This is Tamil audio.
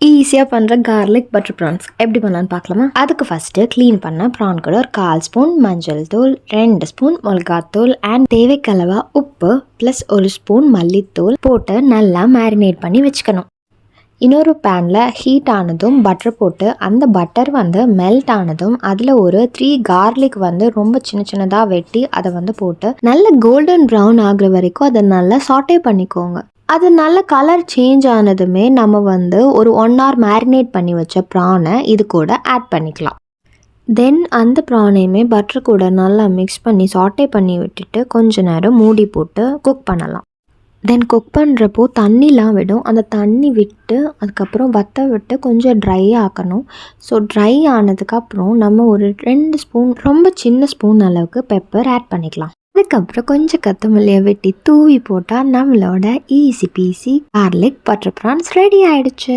ஈஸியாக பண்ணுற கார்லிக் பட்டர் ப்ரான்ஸ் எப்படி பண்ணலான்னு பார்க்கலாமா? அதுக்கு ஃபஸ்ட்டு க்ளீன் பண்ண ப்ரான் கூட ஒரு 1/4 ஸ்பூன் மஞ்சள் தூள், 2 ஸ்பூன் மிளகாத்தூள் அண்ட் தேவைக்களவா உப்பு ப்ளஸ் 1 ஸ்பூன் மல்லித்தூள் போட்டு நல்லா மேரினேட் பண்ணி வச்சுக்கணும். இன்னொரு பேனில் ஹீட் ஆனதும் பட்டர் போட்டு அந்த பட்டர் மெல்ட் ஆனதும் அதில் ஒரு 3 கார்லிக் ரொம்ப சின்ன சின்னதாக வெட்டி அதை போட்டு நல்ல கோல்டன் ப்ரௌன் ஆகுற வரைக்கும் அதை நல்லா சாட்டே பண்ணிக்கோங்க. அது நல்ல கலர் சேஞ்ச் ஆனதுமே நம்ம ஒரு 1 hour மேரினேட் பண்ணி வச்ச ப்ரானை இது கூட ஆட் பண்ணிக்கலாம். தென் அந்த ப்ரானையுமே பட்டர் கூட நல்லா மிக்ஸ் பண்ணி சாட்டே பண்ணி விட்டுட்டு கொஞ்ச நேரம் மூடி போட்டு குக் பண்ணலாம். தென் குக் பண்ணுறப்போ தண்ணிலாம் விடும். அந்த தண்ணி விட்டு அதுக்கப்புறம் வற்ற விட்டு கொஞ்சம் ட்ரை ஆக்கணும். ஸோ ட்ரை ஆனதுக்கப்புறம் நம்ம ஒரு 2 ஸ்பூன் ரொம்ப சின்ன ஸ்பூன் அளவுக்கு பெப்பர் ஆட் பண்ணிக்கலாம். அதுக்கப்புறம் கொஞ்சம் கொத்தமல்லியை வெட்டி தூவி போட்டால் நம்மளோட easy peasy garlic butter prawns ready ஆயிடுச்சு.